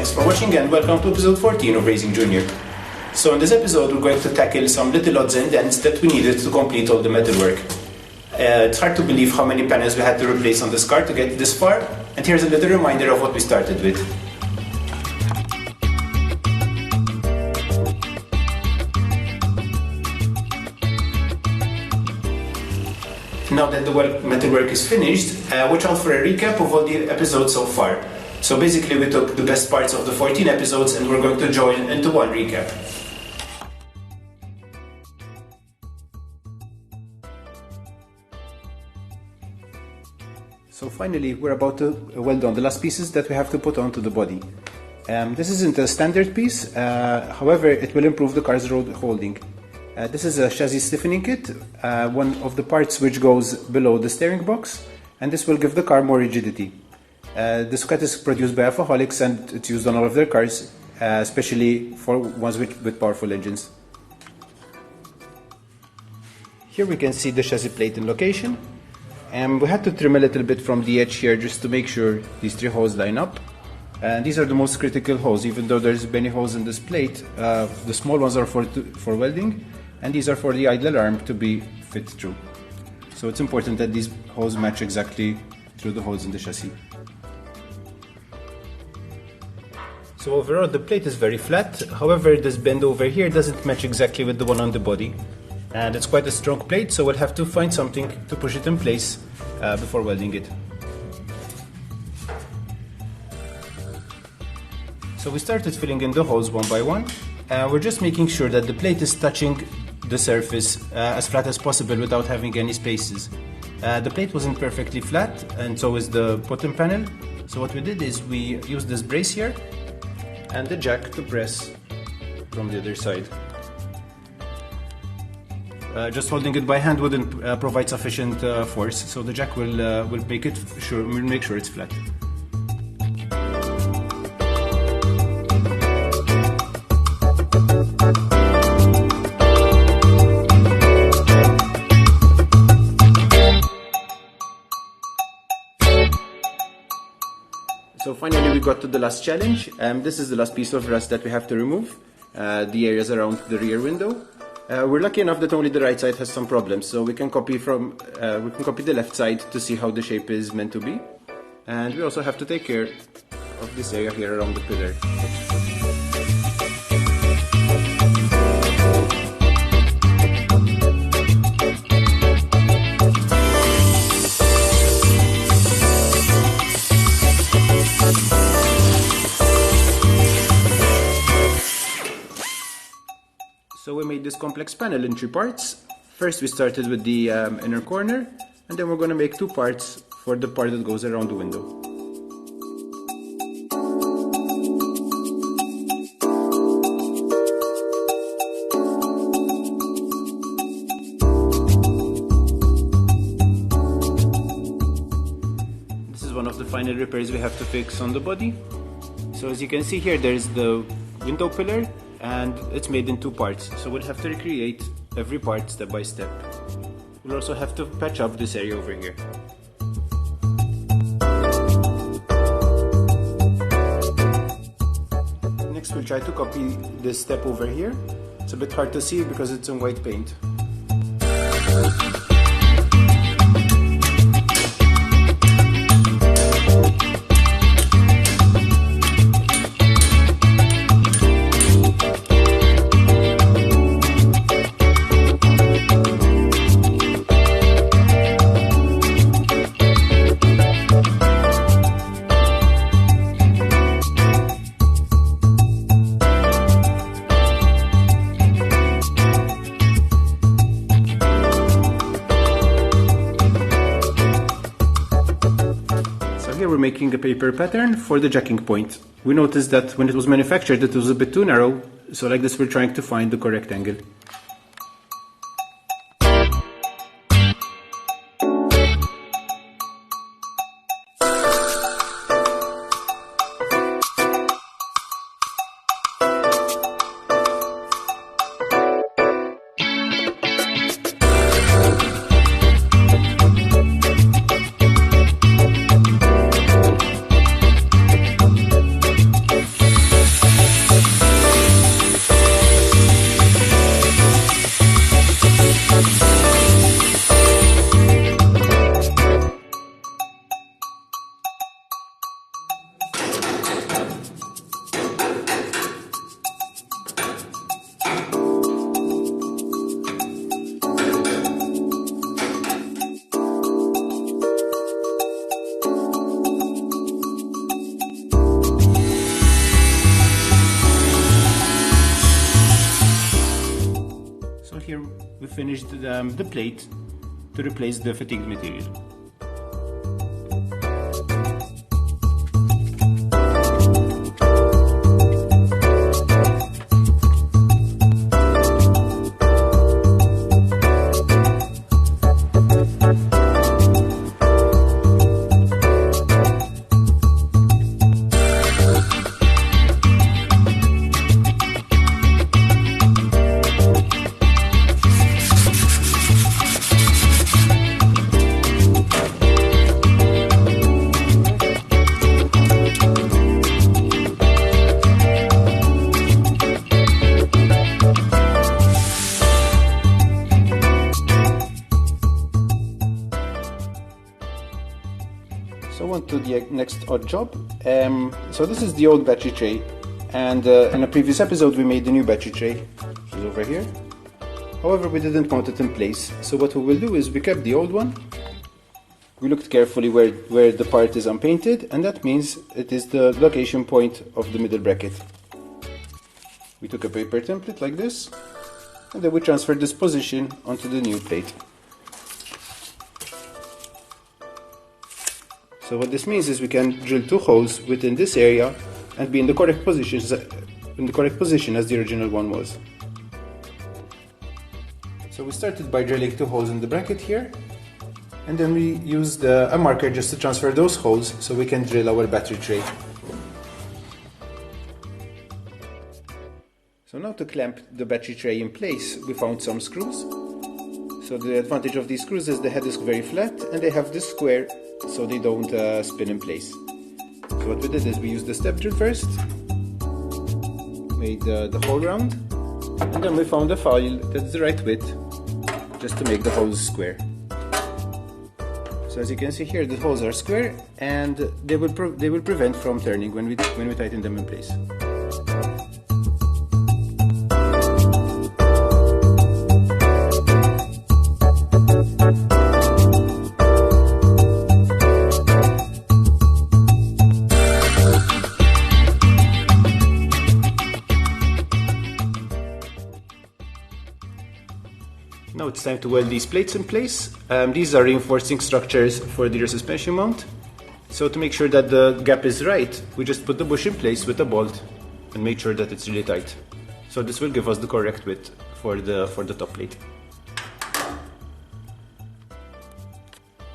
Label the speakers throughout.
Speaker 1: thanks for watching and welcome to episode 14 of Raising Junior. So in this episode we're going to tackle some little odds and ends that we needed to complete all the metalwork. It's hard to believe how many panels we had to replace on this car to get this far, and here's a little reminder of what we started with. Now that the metalwork is finished, watch out for a recap of all the episodes so far. So basically we took the best parts of the 14 episodes and we're going to join into one recap. So finally we're about to weld on the last pieces that we have to put onto the body. This isn't a standard piece, however it will improve the car's road holding. This is a chassis stiffening kit, one of the parts which goes below the steering box, and this will give the car more rigidity. This kit is produced by Alphaholics and it's used on all of their cars, especially for ones with powerful engines. Here we can see the chassis plate in location, and we had to trim a little bit from the edge here just to make sure these three holes line up. And these are the most critical holes, even though there's many holes in this plate. The small ones are for welding, and these are for the idler arm to be fit through. So it's important that these holes match exactly through the holes in the chassis. So overall the plate is very flat, however this bend over here doesn't match exactly with the one on the body. And it's quite a strong plate, so we'll have to find something to push it in place before welding it. So we started filling in the holes one by one. We're just making sure that the plate is touching the surface as flat as possible without having any spaces. The plate wasn't perfectly flat, and so is the bottom panel. So what we did is we used this brace here and the jack to press from the other side. Just holding it by hand wouldn't provide sufficient force, so the jack will make sure it's flat. So finally we got to the last challenge. This is the last piece of rust that we have to remove, the areas around the rear window. We're lucky enough that only the right side has some problems, so we can copy the left side to see how the shape is meant to be. And we also have to take care of this area here around the pillar. So we made this complex panel in three parts. First we started with the inner corner, and then we're going to make two parts for the part that goes around the window. This is one of the final repairs we have to fix on the body. So as you can see here, there's the window pillar, and it's made in two parts, so we'll have to recreate every part step by step. We'll also have to patch up this area over here. Next we'll try to copy this step over here. It's a bit hard to see because it's in white paint. Here we're making a paper pattern for the jacking point. We noticed that when it was manufactured it was a bit too narrow, so like this we're trying to find the correct angle. finished the plate to replace the fatigued material. So on to the next odd job. So this is the old battery tray, and in a previous episode we made the new battery tray, which is over here. However, we didn't mount it in place, so what we will do is we kept the old one. We looked carefully where the part is unpainted, and that means it is the location point of the middle bracket. We took a paper template like this, and then we transferred this position onto the new plate. So what this means is we can drill 2 holes within this area and be in the correct position as the original one was. So we started by drilling 2 holes in the bracket here, and then we used a marker just to transfer those holes so we can drill our battery tray. So now to clamp the battery tray in place, we found some screws. So the advantage of these screws is the head is very flat and they have this square so they don't spin in place. So what we did is we used the step drill first, made the hole round, and then we found a file that's the right width just to make the holes square. So as you can see here, the holes are square and they will prevent from turning when we tighten them in place. Now it's time to weld these plates in place. These are reinforcing structures for the rear suspension mount. So to make sure that the gap is right, we just put the bush in place with a bolt and make sure that it's really tight. So this will give us the correct width for the top plate.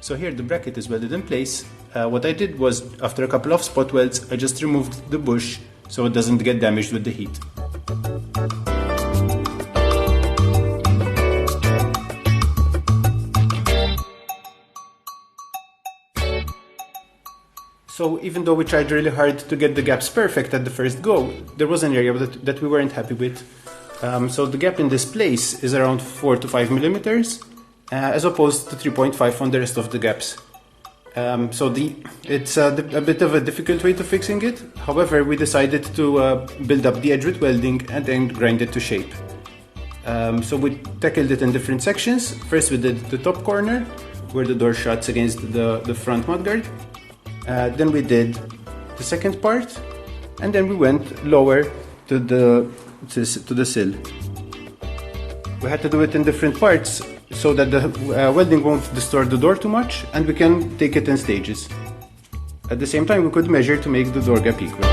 Speaker 1: So here the bracket is welded in place. What I did was, after a couple of spot welds, I just removed the bush so it doesn't get damaged with the heat. So even though we tried really hard to get the gaps perfect at the first go, there was an area that we weren't happy with. So the gap in this place is around 4 to 5 millimeters, as opposed to 3.5 on the rest of the gaps. It's a bit of a difficult way to fixing it. However, we decided to build up the edge with welding and then grind it to shape. So we tackled it in different sections. First we did the top corner, where the door shuts against the front mudguard. Then we did the second part, and then we went lower to the sill. We had to do it in different parts so that the welding won't distort the door too much, and we can take it in stages. At the same time, we could measure to make the door gap equal.